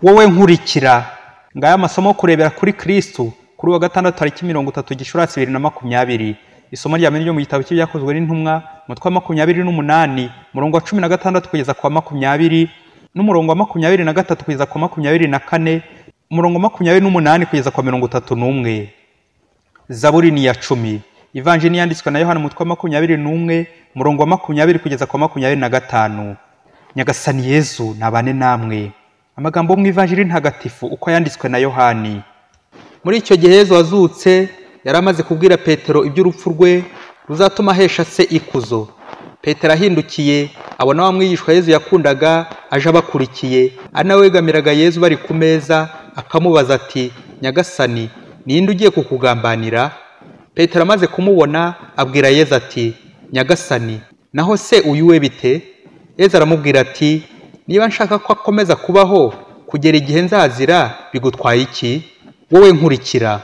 wowe nkurikira. Ngaya amasomo kurebera kuri Kristo kuri wa gatandatu tariki 30 Gicurasi 2020. Isomo rya mbere ryo mu gitabo cy'ibyakozwe n'intumwa mutwe wa 28 murongo wa 16 kugeza kwa 20 n'umurongo wa 23 kugeza kwa 24 umurongo wa 28 kugeza kwa 31. Zaburi ni ya 10. Ivanjili yanditswe na Yohana mutwe wa 21 murongo wa 20 kugeza kwa 25. Nyagasani Yesu nabane namwe. Amagambo mu Ivanjili ntagatifu uko yanditswe na Yohani. Muri icyo gihe Yesu wazutse yaramaze kubwira Petero iby'urupfu rwe ruzatuma ahesha se ikuzo. Petero ahindukiye abona wa mwigishwa Yesu yakundaga aje abakurikiye, anawegamiraga Yesu bari ku meza, akamubaza ati, Nyagasani, ninde ugiye kukugambanira? Petero amaze kumubona abwira Yesu ati, Nyagasani, naho se uyu we bite? Yesu aramubwira ati, niba nshaka ko akomeza kubaho kugera igihe nzazira, bigutwaye iki? Wowe nkurikira.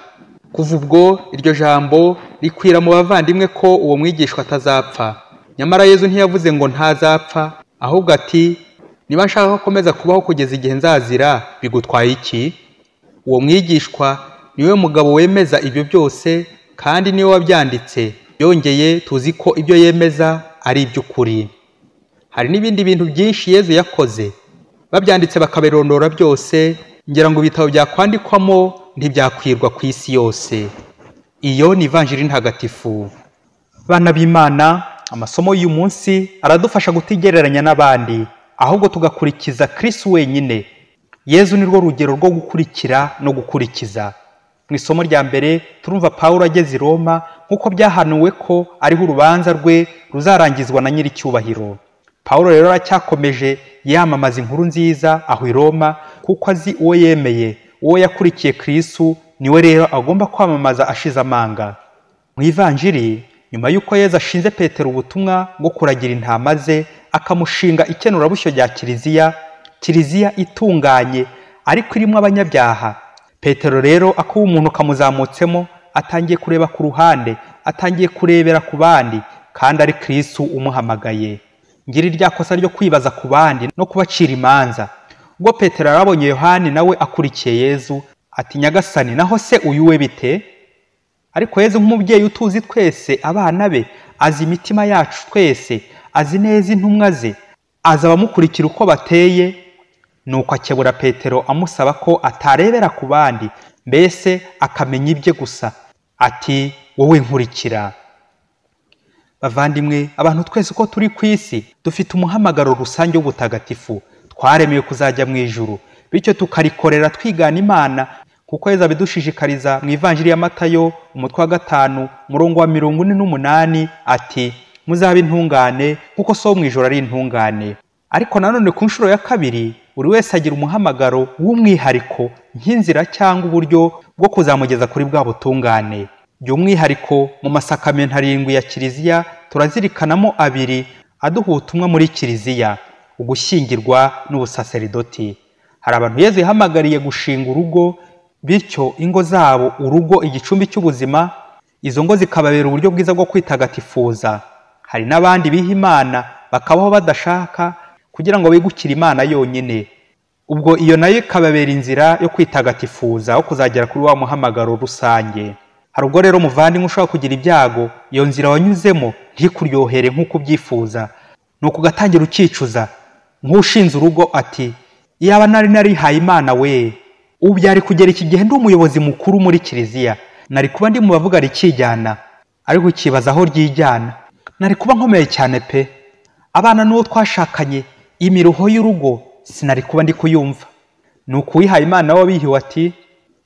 Kuva ubwo iryo jambo rikwira mu bavandimwe ko uwo mwigishwa atazapfa. Nyamara Yesu ntiyavuze ngo ntazapfa, ahubwo ati, niba nshaka ko akomeza kubaho kugeza igihe nzazira, bigutwaye iki? Uwo mwigishwa niwe mugabo wemeza ibyo byose kandi niwe wabyanditse. Yongeye tuzi ko ibyo yemeza ari iby'ukuri. Hari n'ibindi bintu byinshi Yesu yakoze, babyanditse bakabirondora byose, ngira ngo ibitabo byakwandikwamo ntibyakwirwa ku isi yose. Iyo ni Ivanjili ntagatifu. Bana b'Imana, amasomo y'uyu munsi aradufasha kutigereranya n'abandi, ahubwo tugakurikiza Kristo wenyine. Yesu ni rwo rugero rwo gukurikira no gukurikiza. Mu isomo rya mbere turumva Pawulo ageze i Roma nk'uko byahanuwe ko ariho urubanza rwe ruzarangizwa na nyiricyubahiro. Pawulo rero aracyakomeje yamamaza inkuru nziza aho i Roma, kuko azi uwo yemeye, uwo yakurikiye Kristo, niwe rero agomba kwamamaza ashize amanga. Mu Ivanjili, nyuma y'uko Yesu ashinze Petero ubutumwa bwo kuragira intama ze, akamushinga ikenurabushyo rya Kiliziya itunganye ariko irimo abanyabyaha, Petero rero akuba umuntu kamuzamutsemo, atangiye kureba ku ruhande, atangiye kurebera ku bandi, kandi ari Kristo umuhamagaye. Ngira irya kosa ryo kwibaza ku bandi no kubacira imanza. Ubwo Petero arabonye Yohani nawe akurikiye Yesu, ati, Nyagasani, naho se uyu we bite? Ariko Yesu nk'umubyeyi utuzi twese abana be, azi imitima yacu twese, azi neza intumwa ze, azi abamukurikira uko bateye, nuko akebura Petero amusaba ko atarebera ku bandi, mbese akamenya ibye gusa. Ati, wowe nkurikira. Bavandimwe, abantu twese uko turi ku isi dufite umuhamagaro rusange w'ubutagatifu. Twaremewe kuzajya mu ijuru, bityo tukarikorera twigana Imana, kuko Yesu abidushishikariza mu Ivanjili ya Matayo umutwe wa 5 murongo wa 48 ati, muzabe intungane kuko so mu ijuru ari intungane. Ariko nanone ku nshuro ya kabiri buri wese agira umuhamagaro w'umwihariko nk'inzira cyangwa uburyo bwo kuzamugeza kuri bwa butungane. By'umwihariko mu masakamento 7 ya Kiliziya turazirikanamo 2 aduha ubutumwa muri Kiliziya: ugushyingirwa n'ubusaseridoti. Hari abantu Yesu yahamagariye gushinga urugo, bityo ingo zabo urugo igicumbi cy'ubuzima, izo ngo zikababera uburyo bwiza bwo kwitagatifuza. Hari n'abandi biha Imana bakabaho badashaka kugira ngo bigukire Imana yonyine, ubwo iyo nayo ikababera inzira yo kwitagatifuza aho kuzagera kuri wa muhamagaro rusange. Hari ubwo rero muvandimwe ushobora kugira ibyago, iyo nzira wanyuzemo ntikuryohere nk'uko ubyifuza, nuko ugatangira ukicuza nk'ushinze urugo ati, iyaba narihaye Imana we, ubu byari kugera iki gihe ndi umuyobozi mukuru muri Kiliziya, nari kuba ndi mu bavuga rikijyana, ariko ukibaza aho ryijyana, nari kuba nkomeye cyane pe, abana n'uwo twashakanye, imiruho y'urugo sinari kuba ndi kuyumva. Nuko uwihaye Imana wabihiwe ati,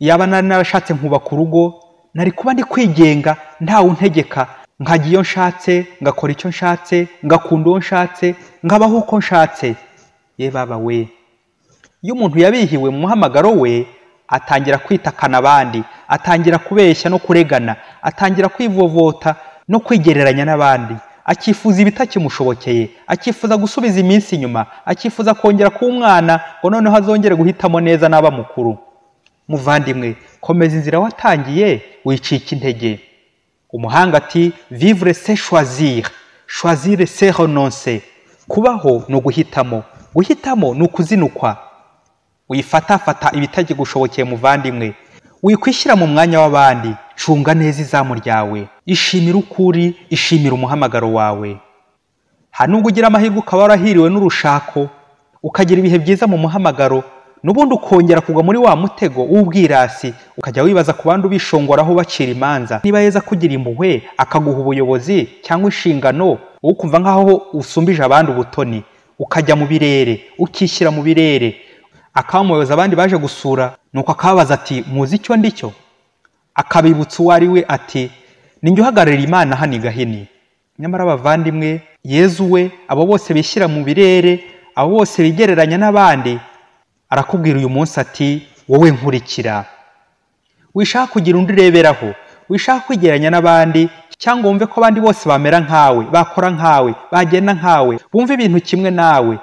iyaba narashatse nkubaka urugo, nari kuba ndi kwigenga ntawe untegeka, nkajya iyo nshatse, ngakora icyo nshatse, ngakunda uwo nshatse, ngabaho uko nshatse. Ye baba we, iyo umuntu yabihiwe mu muhamagaro we, atangira kwitakana abandi, atangira kubeshya no kuregana, atangira kwivovota no kwigereranya n'abandi, akifuza ibitakimushobokeye, akifuza gusubiza iminsi inyuma, akifuza kongera kuba umwana ngo noneho azongere guhitamo neza n'aba mukuru. Muvandimwe, komeza inzira watangiye, wicika intege. Umuhanga ati, vivre c'est choisir, choisir c'est renoncer. Kubaho ni uguhitamo, guhitamo ni ukuzinukwa. wifatafata ibitagigushobokeye muvandimwe, wikwishyira mu mwanya w'abandi, cunga neza izamu ryawe, ishimira ukuri, ishimira umuhamagaro wawe. Nubwo ugira amahirwe ukaba warahiriwe n'urushako, ukagira ibihe byiza mu muhamagaro, n'ubundi ukongera kugwa muri wa mutego w'ubwirasi, ukajya wibaza ku bandi ubishongoraho bacira imanza. Niba Yesu akugira impuhwe akaguha ubuyobozi cyangwa inshingano, ukumva nk'aho usumbije abandi ubutoni, ukajya mu birere, ukishyira mu birere, akamuyoboza abandi baje gusura, nuko akababaza ati muzi icyo ndicyo, akabibutsa uwo ari we ati ninjye uhagararira Imana hano i Gahini. Nyamara abavandimwe, Yezu we abo bose bishyira mu birere, abo bose bigereranya n'abandi, arakubwira uyu munsi ati wowe nkurikira. Wishaka kugira undi ureberaho, wishaka kwigeranya n'abandi, cyangwa wumve ko abandi bose bamera nkawe, bakora nkawe, bagenda nkawe, bumve ibintu kimwe nawe.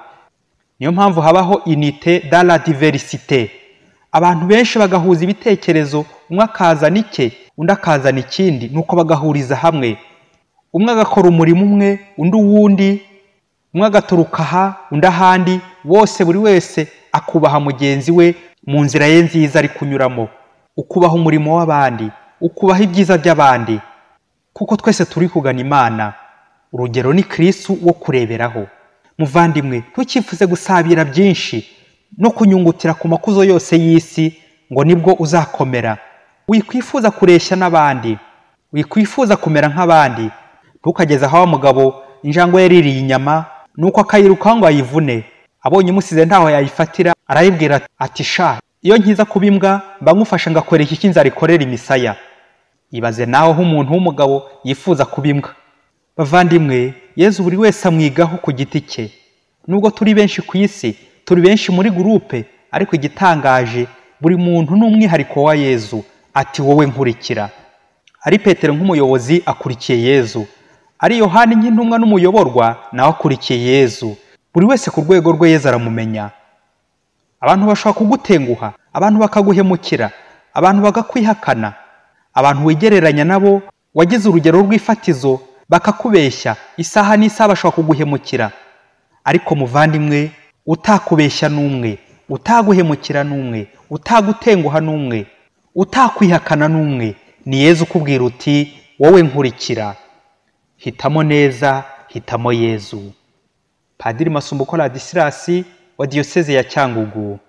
Niyo mpamvu habaho unité dans la diversité. Abantu benshi bagahuza ibitekerezo, umwe akazana icye, undi akazana ikindi, nuko bagahuriza hamwe. Umwe agakora umurimo umwe, undi uwundi, umwe agaturuka aha, undi ahandi, bose buri wese akubaha mugenzi we mu nzira ye nziza ari kunyuramo. Ukubaha umurimo w'abandi, ukubaha ibyiza by'abandi, kuko twese turi kugana Imana. Urugero ni Kristo wo kureberaho. Muvandimwe, ntukifuze gusabira byinshi no kunyungutira ku makuzo yose y'isi ngo nibwo uzakomera. Wikwifuza kureshya n'abandi, wikwifuza kumera nk'abandi. Ntukageze aho wa mugabo injangwe yaririye inyama, nuko akayirukaho ngo ayivune. Abonye umusize ntaho yayifatira, arayibwira ati sha, iyo nkiza kuba imbwa mba ngufasha ngakwereka iki nzarikorera imisaya. Ibaze naho nk'umuntu w'umugabo yifuza kuba imbwa. Bavandimwe, Yezu buri wese amwigaho ku giti cye. Nubwo turi benshi ku isi, turi benshi muri gurupe, ariko igitangaje buri muntu n'umwihariko wa Yezu. Ati wowe nkurikira. Ari Petero nk'umuyobozi akurikiye Yezu, ari Yohani nk'intumwa n'umuyoborwa nawe akurikiye Yezu. Buri wese ku rwego rwe Yezu aramumenya. Abantu bashobora kugutenguha, abantu bakaguhemukira, abantu bagakwihakana, abantu wigereranya nabo wagize urugero rw'ifatizo bakakubeshya, isaha n'isaha bashobora kuguhemukira. Ariko muvandimwe, utakubeshya n'umwe, utaguhemukira n'umwe, utagutenguha n'umwe, utakwihakana n'umwe, ni Yezu ukubwira uti wowe nkurikira. Hitamo neza, hitamo Yezu. Padiri Masumbuko Ladislas wa Diyoseze ya Cyangugu.